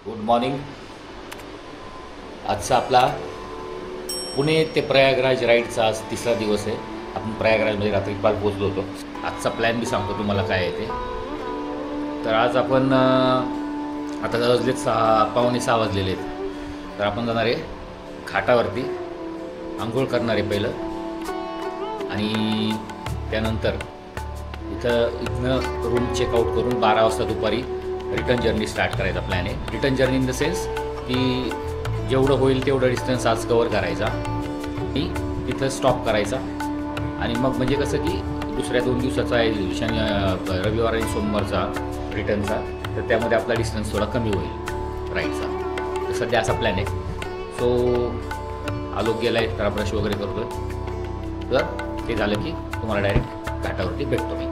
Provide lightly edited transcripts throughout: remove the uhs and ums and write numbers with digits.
Good morning. आजचा आपला पुणे ते प्रयागराज राईडचा आज तिसरा दिवस आहे. आपण प्रयागराजमध्ये रात्री काल पोहोचलो होतो. आजचा प्लॅन मी सांगतो तुम्हाला काय आहे ते. तर आज आपण आता वाजलेत 5:45 वाजलेले आहेत. तर आपण जाणार आहे घाटावरती, आंघोळ करणार आहे पहिलं आणि त्यानंतर इथनं रूम चेकआउट करून 12 वाजता दुपारी रिटर्न जर्नी स्टार्ट करायचा प्लॅन आहे. Return journey in the sense की जेवढं होईल तेवढं डिस्टन्स आज कवर करायचा आणि तिथं स्टॉप करायचा आणि मग म्हणजे कसं की दुसऱ्या 2 दिवसाचा आहे, रविवार आणि सोमवारचा रिटर्नचा, तर त्यामध्ये आपला डिस्टन्स थोडा कमी होईल राईडचा. तर सध्या असा प्लॅन आहे. सो आलोक गेला आहे, तर ब्रश वगैरे करतो आहे. तर ते झालं की तुम्हाला डायरेक्ट घाटावरती भेटतो मी.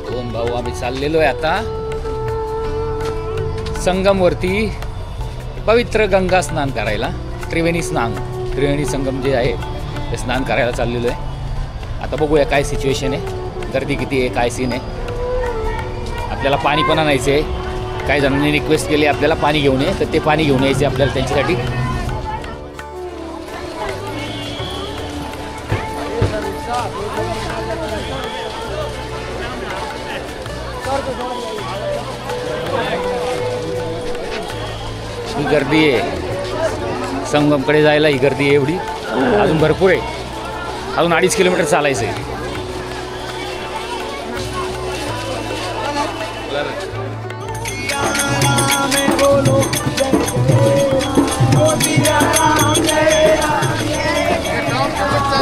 2 भाऊ आम्ही चाललेलो आहे आता संगमवरती पवित्र गंगा स्नान करायला. त्रिवेणी संगम जे आहे ते स्नान करायला चाललेलो आहे. आता बघूया काय सिच्युएशन आहे, गर्दी किती आहे, काय सीन आहे. आपल्याला पाणी पण आणायचं आहे. काही जणांनी रिक्वेस्ट केली आपल्याला पाणी घेऊन ये, तर ते पाणी घेऊन यायचे आपल्याला त्यांच्यासाठी. ही गर्दी आहे संगमकडे जायला, ही गर्दी आहे एवढी. अजून भरपूर आहे, अजून 2.5 किलोमीटर चालायचं आहे.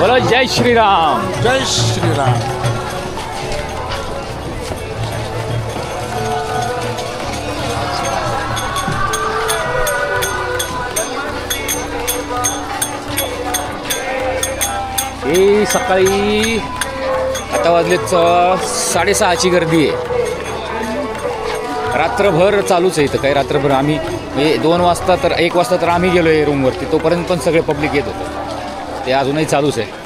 बोलो जय श्रीराम. जय श्रीराम. हे सकाळी आता वाजले 6:30ची गर्दी आहे. रात्रभर चालूच आहे इथं. काही रात्रभर आम्ही 2 वाजता तर 1 वाजता तर आम्ही गेलो आहे रूमवरती. तोपर्यंत पण सगळे पब्लिक येत होतं. ते अजूनही चालूच आहे.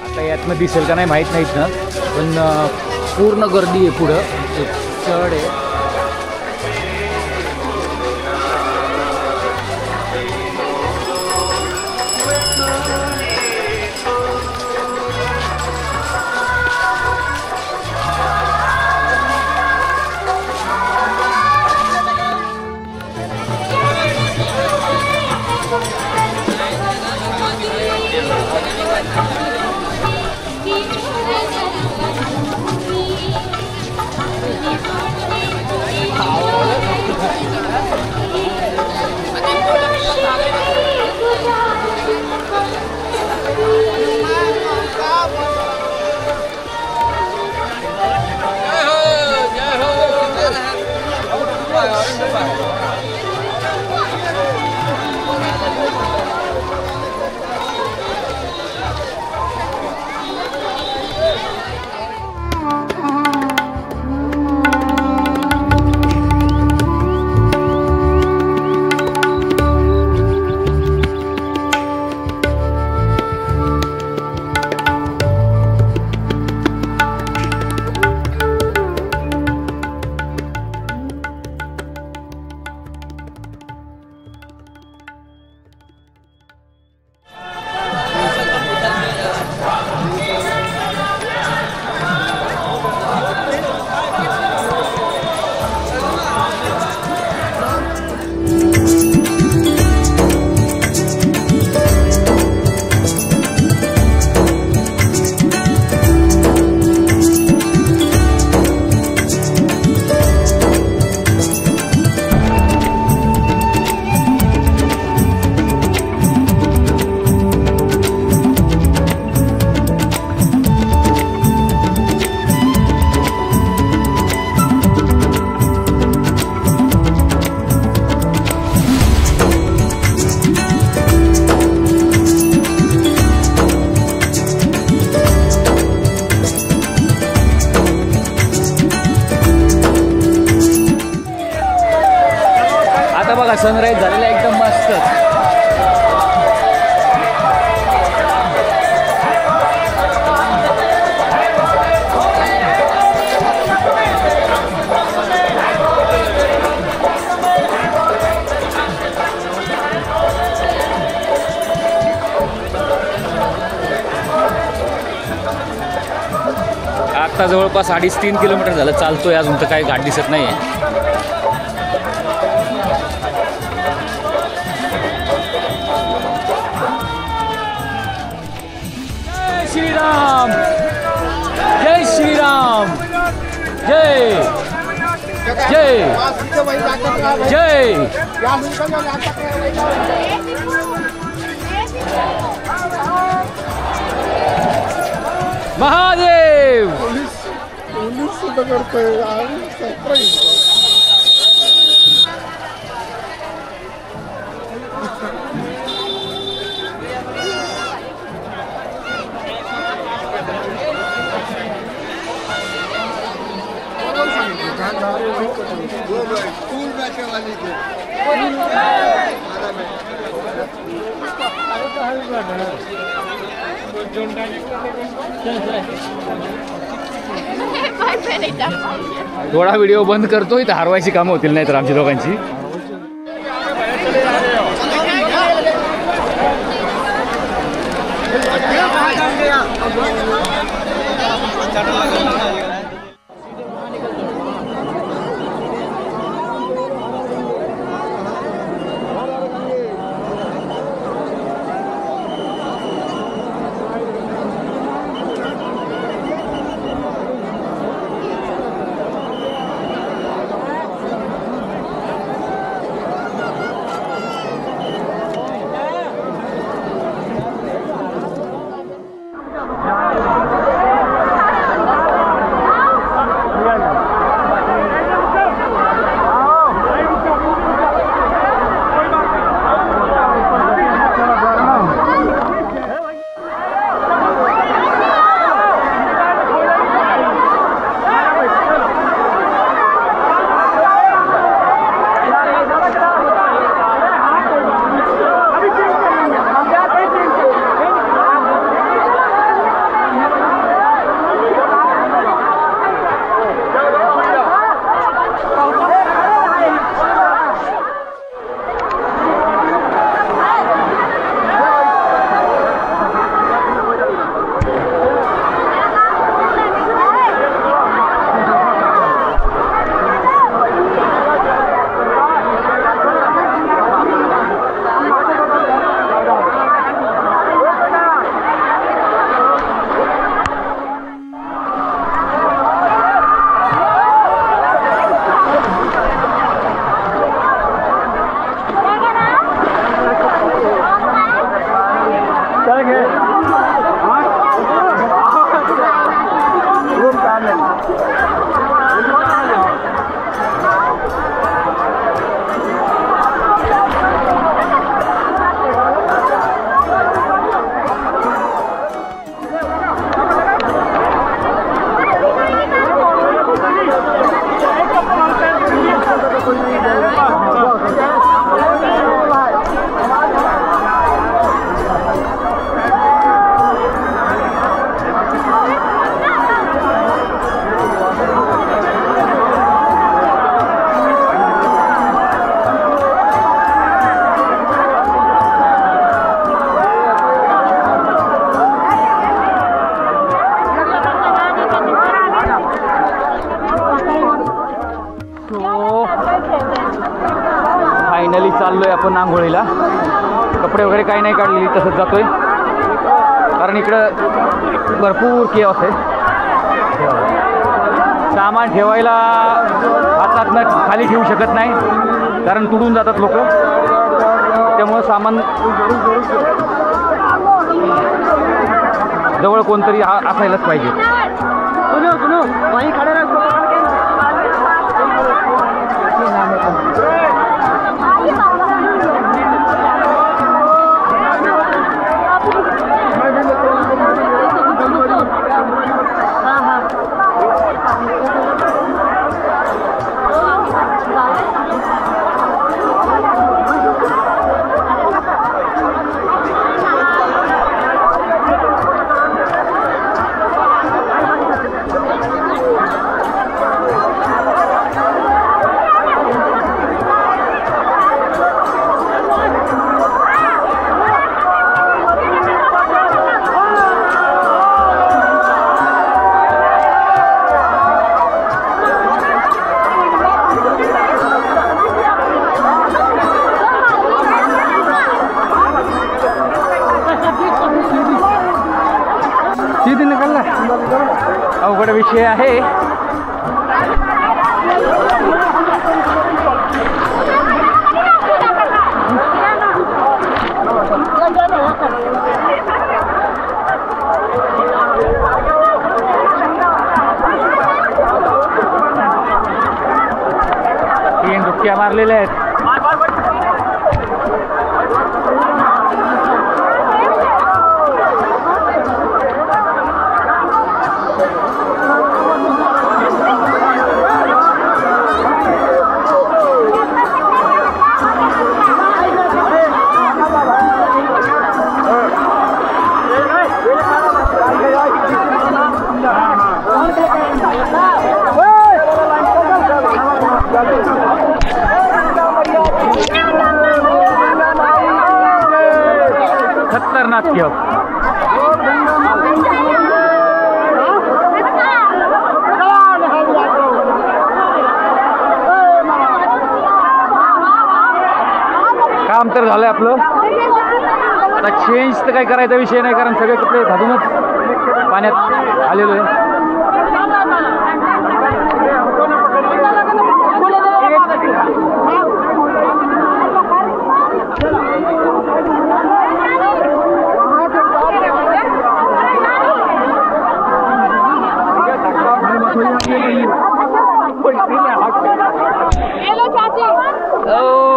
आता यातनं दिसेल का नाही माहीत नाहीत ना, पण पूर्ण गर्दी आहे. पुढं चढ आहे. आत्ता जवळपास 2.5-3 किलोमीटर झालं चालतोय, अजून तर काही घाट दिसत नाही आहे. जय श्रीराम, जय श्रीराम, जय जय जय महादेव. थोडा व्हिडिओ बंद करतो, इथं हरवायची कामं होतील नाही तर आमच्या दोघांची. फायनली चाललोय आपण आंघोळीला. कपडे वगैरे काही नाही काढलेली, तसंच जातोय कारण इकडं भरपूर केओस आहे. सामान ठेवायला हातातनं खाली ठेवू शकत नाही कारण तुडून जातात लोक. त्यामुळं सामान जवळ कोणतरी असायलाच पाहिजे. अवघड विषय आहे. तीन डुबक्या मारलेल्या आहेत. खतरनाक खेळ. काम तर झालंय आपलं. आता चेंज तर काही करायचा विषय नाही, कारण सगळे कपडे घालूनच पाण्यात आलेलो आहे.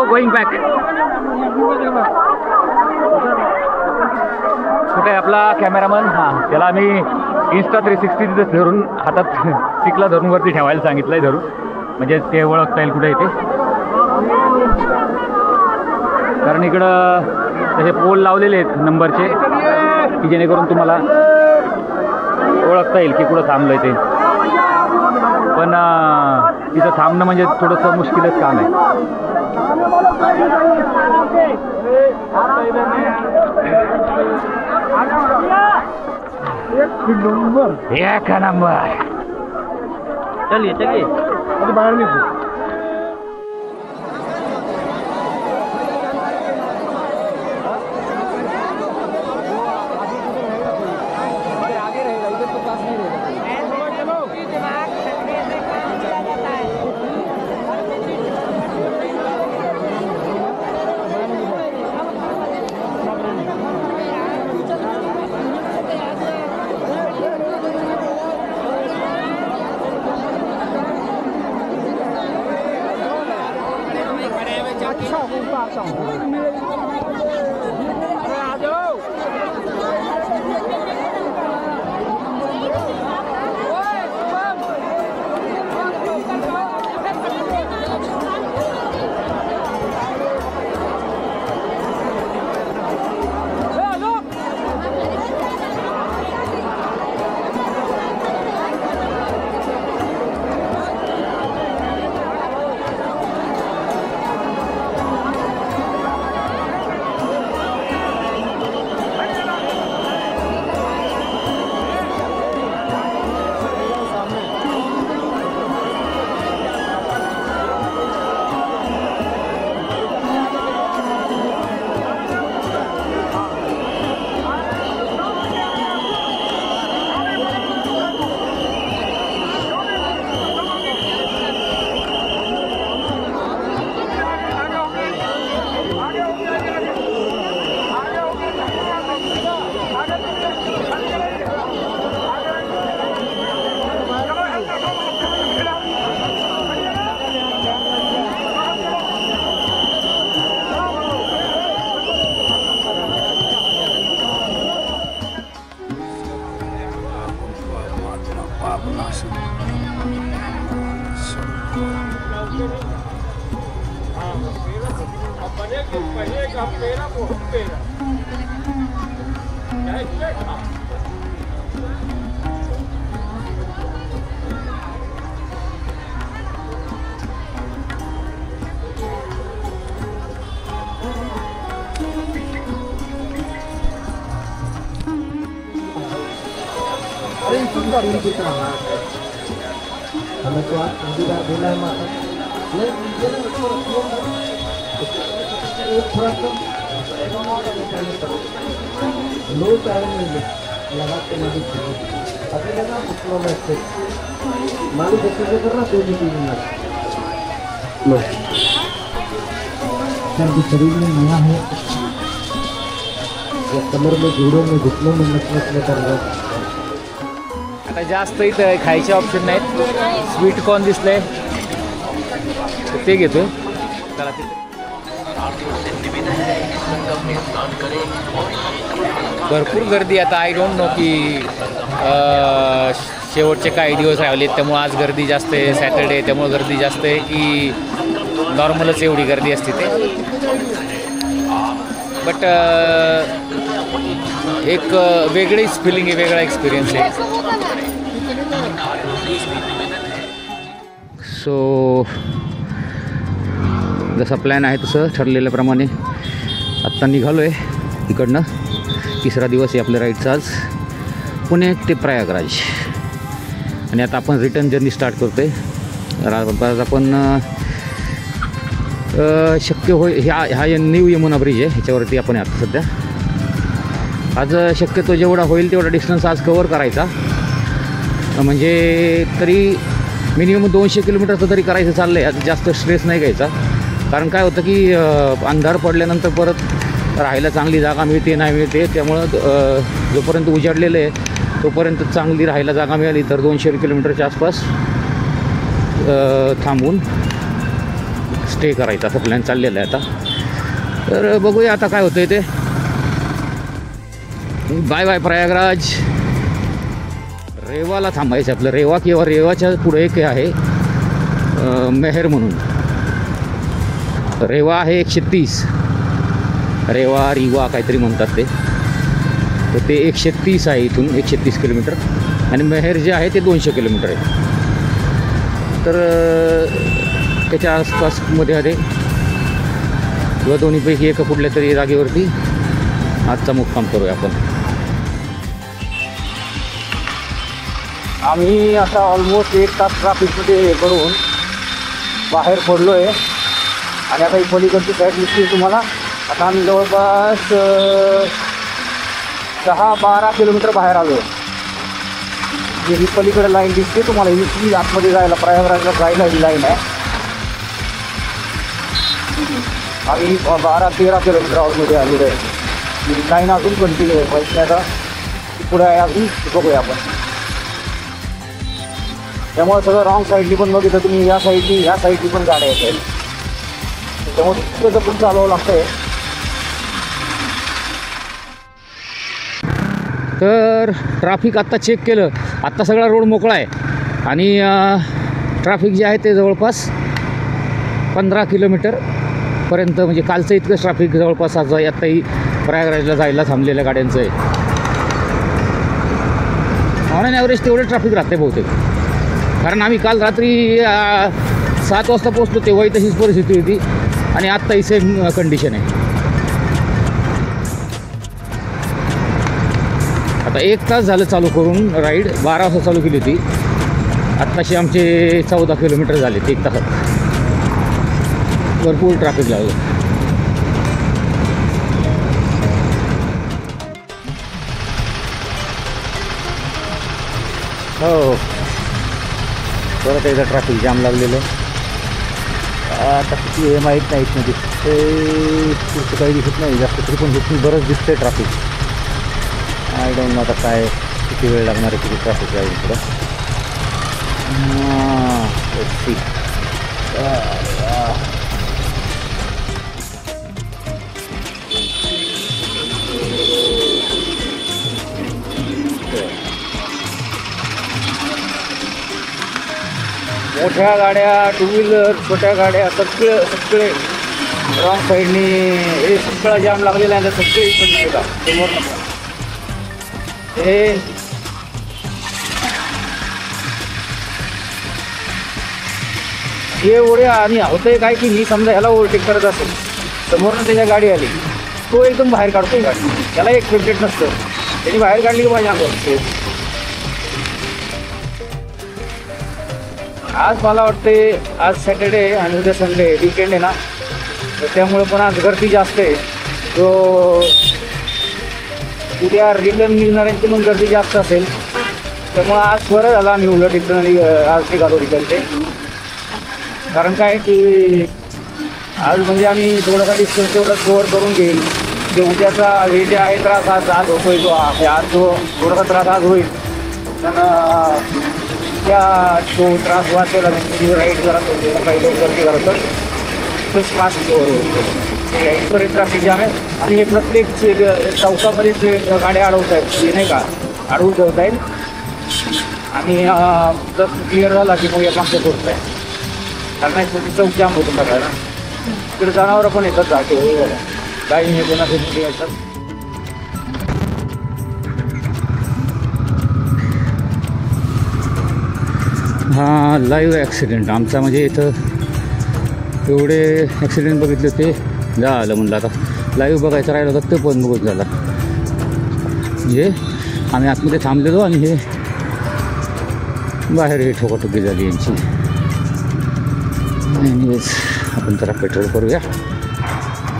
Going back. कुठे आपला कॅमेरामन? हां, त्याला आम्ही इंस्टा 360 धरून हातात स्टिकला धरून वरती ठेवायला सांगितलंय, धरून म्हणजे ते ओळखता येईल कुठे येते. कारण इकडं तसे पोल लावलेले आहेत नंबरचे, की जेणेकरून तुम्हाला ओळखता येईल की कुठं थांबलं आहे ते. पण तिथं थांबणं म्हणजे थोडंसं मुश्किलच काम आहे. एक नंबर. चलिए चलिए बाहर निकलो. लो टाइम में लगा के शरीर में नया है, कमर में जोड़ों में घुटनों में नसने कर रहा है। आता जास्त इथं खायचे ऑप्शन नाहीत. स्वीट कॉर्न दिसले ते घेतो. चला तिथे भरपूर गर्दी. आता आय डोंट नो की शेवटचे काही दिवस राहिलेत त्यामुळे आज गर्दी जास्त आहे. सॅटर्डे त्यामुळे गर्दी जास्त आहे की नॉर्मलच एवढी गर्दी असते ते. बट एक वेगळीच फिलिंग आहे, वेगळा एक्सपिरियन्स आहे. सो जसा प्लॅन आहे तसं ठरलेल्याप्रमाणे आत्ता निघालो आहे इकडनं. तिसरा दिवस आहे आपल्या राईडचा आज. पुणे ते प्रयागराज. आणि आता आपण रिटर्न जर्नी स्टार्ट करतो आहे. आज आपण शक्य होय हा न्यू यमुना ब्रिज आहे, ह्याच्यावरती आपण आता सध्या. आज शक्यतो जेवढा होईल तेवढा डिस्टन्स आज कवर करायचा. म्हणजे तरी मिनिमम 200 किलोमीटरचं तरी करायचं चाललं आहे. आज जास्त स्ट्रेस नाही घ्यायचा. कारण काय होतं की अंधार पडल्यानंतर परत राहायला चांगली जागा मिळते नाही मिळते. त्यामुळं जोपर्यंत उजाडलेलं आहे तोपर्यंत चांगली राहायला जागा मिळाली तर 200 किलोमीटरच्या आसपास थांबून स्टे करायचा असं प्लॅन चाललेलं आहे आता. तर बघूया आता काय होतं ते. Bye bye Prayagraj. रेवाला थांबायचं आपलं. रेवा किंवा रेवाच्या पुढे एक आहे मेहर म्हणून. रेवा आहे 130. रेवा रिवा काहीतरी म्हणतात ते. तर ते 130 आहे इथून 130 किलोमीटर. आणि मेहर जे आहे ते 200 किलोमीटर आहे. तर त्याच्या आसपासमध्ये आहे किंवा दोन्हीपैकी एका कुठल्या तरी जागेवरती आजचा मुक्काम करूया आपण. आम्ही आता ऑलमोस्ट 1 तास ट्रॅफिकमध्ये करून बाहेर पडलो आहे. आणि आता ही पलीकडची साईड दिसते तुम्हाला. आता आम्ही जवळपास 10-12 किलोमीटर बाहेर आलो आहे. ही पलीकडे लाईन दिसते तुम्हाला. ही आतमध्ये जायला प्रयागराजला जायला ही लाईन आहे. आम्ही 12-13 किलोमीटर आतमध्ये आलेलो आहे. ही लाईन अजून कंटिन्यू आहे. पैसे आता पुढे आहे अजून बघूया आपण. त्यामुळे सगळं रॉंग साईडनी पण बघितलं तुम्ही. या साईडनी ह्या साईडनी पण गाड्या येत आहेत. त्यामुळे तिथं पण चालवावं लागतं आहे. तर ट्रॅफिक आत्ता चेक केलं. आत्ता सगळा रोड मोकळा आहे. आणि ट्रॅफिक जे आहे ते जवळपास 15 किलोमीटरपर्यंत म्हणजे कालचं इतकंच ट्रॅफिक जवळपास आज आत्ताही प्रयागराजला जायला थांबलेल्या गाड्यांचं आहे. ऑन ॲन ॲव्हरेज तेवढं ट्रॅफिक राहते बहुतेक. कारण आम्ही काल रात्री 7 वाजता पोचलो तेव्हाही तशीच परिस्थिती होती. आणि आत्ताही सेम कंडिशन आहे. आता 1 तास झालं चालू करून राईड. 12 वाजता चालू केली होती. आत्ताशी आमचे 14 किलोमीटर झाले 1 तासात. भरपूर ट्रॅफिक लागलं. हो परत एकदा ट्रॅफिक जाम लागलेलं. आता किती हे माहीत नाही. इथनं दिसते पुढचं काही दिसत नाही जास्त तरी पण इथून बरंच दिसतंय ट्रॅफिक. आय डोंट नो आता काय किती वेळ लागणार आहे किती ट्रॅफिक लागेल पुढं. मोठ्या गाड्या, टू व्हीलर, छोट्या गाड्या सगळे रॉंग साईडनी हे सगळा जाम लागलेला आहे. सगळे पण नाही का समोर हे एवढे. आणि होतंय काय की मी समजा ह्याला ओव्हरटेक करत असेल, समोरनं त्याच्या गाडी आली, तो एकदम बाहेर काढतोय गाडी. त्याला एक्सपेक्टेड नसतं. त्याने बाहेर काढली की माझ्या अंगावर. आज मला वाटते आज सॅटर्डे आणि उद्या संडे वीकेंड आहे ना, तर त्यामुळे पण आज गर्दी जास्त आहे. तो उद्या रिटर्न निघणाऱ्यांची पण गर्दी जास्त असेल. तर मग आज बरं झालं आम्ही उलट इथं आज निघालो तिकडचे. कारण काय की आज म्हणजे आम्ही थोडं काही डिस्टन्स तेवढं कव्हर करून घेईल. जे उद्याचा हे जे आहे त्रास आज होतोय तो आज जो थोडासा त्रास आज होईल पण तो त्रास वाचेला म्हणजे राईड जरा काही लवकर करत तर फास्ट कव्हर होईल. ट्रॅफिक जाम आहे आणि हे प्रत्येक चौकामध्येच गाड्या अडवत आहेत हे नाही का अडवून ठेवत आहेत आणि जर क्लिअर झाला की मग या मागच्या सोडत आहे. कारण चौक जाम होतो सगळ्याला. तिकडे जनावरं पण येतात जाते काही हे कोणासाठी येतात. हा लाईव्ह ॲक्सिडेंट आमचा म्हणजे इथं एवढे ॲक्सिडेंट बघितले ते झालं म्हणलं आता लाईव्ह बघायचं राहिलं होतं ते पण बघत झाला. म्हणजे आम्ही आतमध्ये थांबलेलो आणि हे बाहेर हे ठोकाठोकी झाली यांची. एनिवेज आपण जरा पेट्रोल करूया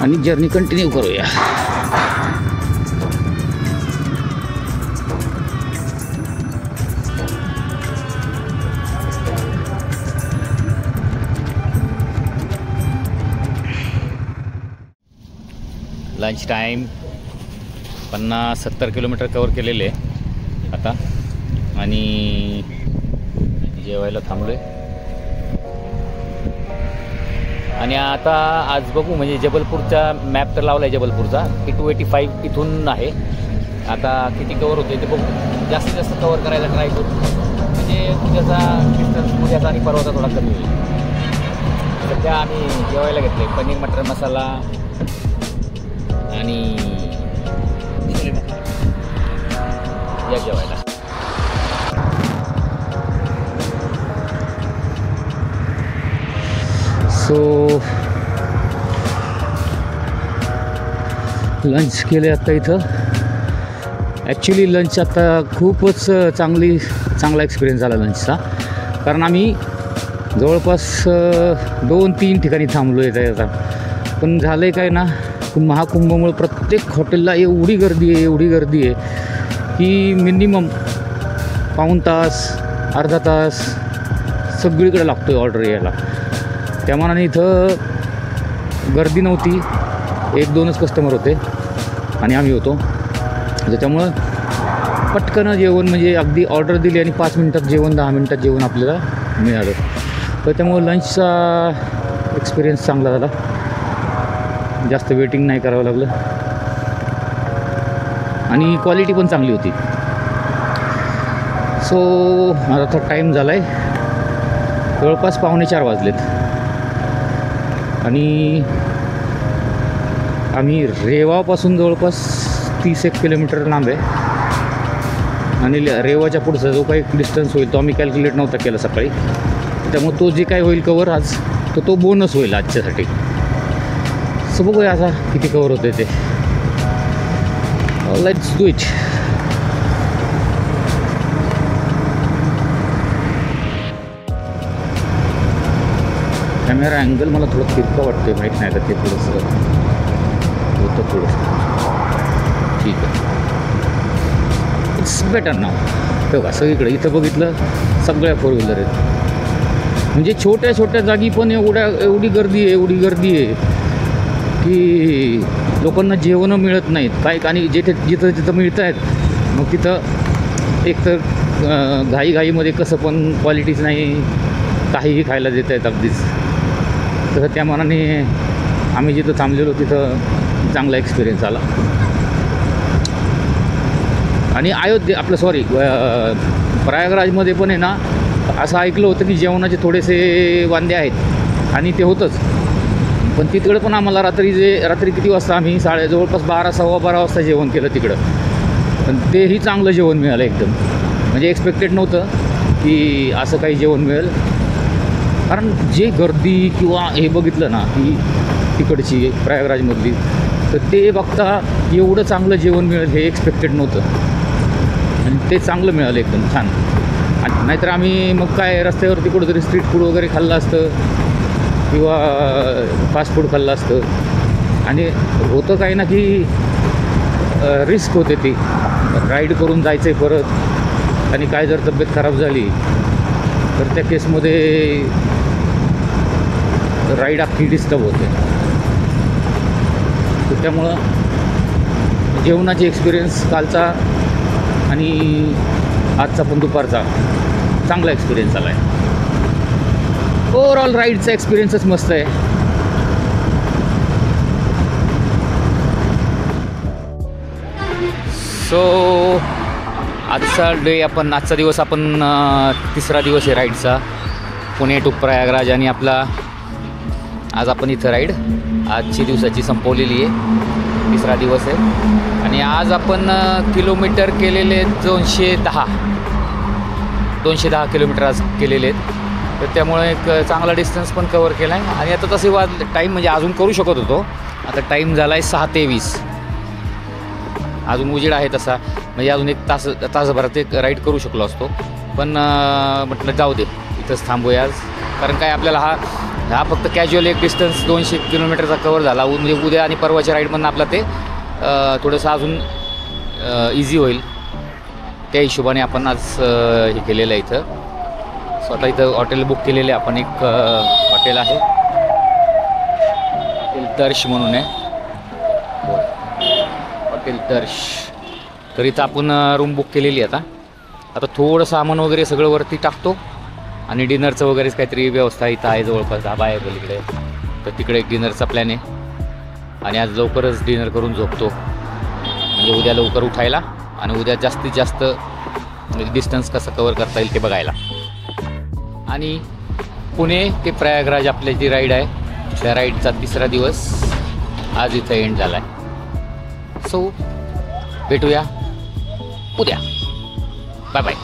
आणि जर्नी कंटिन्यू करूया. लंच टाईम 50-70 किलोमीटर कवर केलेले आता आणि जेवायला थांबलो आहे. आणि आता आज बघू म्हणजे जबलपूरचा मॅप तर लावला आहे जबलपूरचा की 285 इथून आहे. आता किती कवर होते ते बघू. जास्तीत जास्त कवर करायला ट्राय करू म्हणजे उद्याचा डिस्टन्स उद्याचा आणि परवाचा थोडा कमी होईल. सध्या आम्ही जेवायला घेतले पनीर मटर मसाला आणि या जेवायला. सो लंच केले आता इथं. ॲक्च्युली लंच आता खूपच चांगला एक्सपिरियन्स झाला लंचचा. कारण आम्ही जवळपास 2-3 ठिकाणी थांबलो आहे आता. पण झालं आहे काय ना महाकुंभमुळे प्रत्येक हॉटेलला एवढी गर्दी आहे की मिनिमम पाऊण तास अर्धा तास सगळीकडे लागतो आहे ऑर्डर यायला. त्या मानाने इथं गर्दी नव्हती. 1-2च कस्टमर होते आणि आम्ही होतो. त्याच्यामुळं पटकन जेवण म्हणजे अगदी ऑर्डर दिली आणि 5 मिनटात जेवण 10 मिनटात जेवण आपल्याला मिळालं. त्याच्यामुळं लंचचा एक्सपिरियन्स चांगला झाला. जास्त वेटिंग नाही करावं लागलं आणि क्वालिटी पण चांगली होती. सो आता टाईम झाला आहे जवळपास 3:45 वाजलेत आणि आम्ही रेवापासून जवळपास 30-1 किलोमीटर लांब आहे आणि रेवाच्या पुढचा जो काही डिस्टन्स होईल तो आम्ही कॅल्क्युलेट नव्हता केला सकाळी. त्यामुळे तो जे काय होईल कवर आज तो बोनस होईल आजच्यासाठी. सो बघूया आता किती कवर होते ते. Let's do it. Camera angle मला थोडं तिरका वाटतोय माहीत नाही का ते थोडंसं होतं थोडंसं. ठीक आहे इट्स बेटर नाव. तेव्हा सगळीकडे इथं बघितलं सगळ्या 4 व्हीलर आहेत. म्हणजे छोट्या छोट्या जागी पण एवढी गर्दी आहे की लोकांना जेवणं मिळत नाहीत काय. आणि जिथं मिळत आहेत मग तिथं एकतर घाईमध्ये कसं पण क्वालिटीच नाही काहीही खायला देत आहेत अगदीच. तर त्या मानाने आम्ही जिथं थांबलेलो तिथं चांगला एक्सपिरियन्स आला. आणि प्रयागराजमध्ये पण आहे ना असं ऐकलं होतं की जेवणाचे थोडेसे वांदे आहेत आणि ते होतंच. पण तिकडं पण आम्हाला रात्री किती वाजता आम्ही जवळपास 12-12:15 वाजता जेवण केलं तिकडं. पण तेही चांगलं जेवण मिळालं एकदम. म्हणजे एक्सपेक्टेड नव्हतं की असं काही जेवण मिळेल. कारण जे गर्दी किंवा हे बघितलं ना की तिकडची प्रयागराजमधली तर ते बघता एवढं चांगलं जेवण मिळेल हे एक्सपेक्टेड नव्हतं आणि ते चांगलं मिळालं एकदम छान. आणि नाहीतर आम्ही मग काय रस्त्यावरती कुठंतरी स्ट्रीट फूड वगैरे खाल्लं असतं किंवा फास्ट फूड खाल्लं असतं. आणि होतं काय ना की रिस्क होते ती राईड करून जायचं आहे परत आणि काय जर तब्येत खराब झाली तर त्या केसमध्ये राईड अख्खी डिस्टर्ब होते. तर त्यामुळं जेवणाची एक्सपिरियन्स कालचा आणि आजचा पण दुपारचा चांगला एक्सपिरियन्स आला आहे. ओव्हरऑल राईडचा एक्सपिरियन्सच मस्त आहे. सो आजचा दिवस आपण तिसरा दिवस आहे राईडचा, पुणे टू प्रयागराज. आणि आपला आज आपण इथं राईड आजची दिवसाची संपवलेली आहे, तिसरा दिवस आहे. आणि आज आपण किलोमीटर केलेले आहेत 210 किलोमीटर आज केलेले आहेत. तर त्यामुळे एक चांगला डिस्टन्स पण कवर केला आहे. आणि आता तसे टाईम म्हणजे अजून करू शकत होतो, आता टाईम झाला आहे 6:23. अजून उजेड आहे तसा, म्हणजे अजून एक तासभरात एक राईड करू शकलो असतो. पण म्हटलं जाऊ दे, इथंच थांबूया आज. कारण काय आपल्याला हा फक्त कॅज्युअल एक डिस्टन्स 200 किलोमीटरचा कवर झाला. म्हणजे उद्या आणि परवाच्या राईडमधून आपला ते थोडंसं अजून इझी होईल. त्या हिशोबाने आपण आज हे केलेलं आहे. इथं स्वतः इथं हॉटेल बुक केलेले आपण. एक हॉटेल आहे, हॉटेल दर्श म्हणून आहे, हॉटेल दर्श. तर इथं आपण रूम बुक केलेली आहे. आता थोडं सामान वगैरे सगळं वरती टाकतो आणि डिनरचं वगैरेच काहीतरी व्यवस्था इथं आहे, जवळपास धाबा आहे पलीकडे. तर तिकडे एक डिनरचा प्लॅन आहे. आणि आज लवकरच डिनर करून झोपतो, म्हणजे उद्या लवकर उठायला आणि उद्या जास्तीत जास्त डिस्टन्स कसं कवर करता येईल ते बघायला. आणि पुणे ते प्रयागराज आपली जी राईड आहे, त्या राईडचा तिसरा दिवस आज इथं एंड झाला आहे. सो भेटूया उद्या. Bye bye.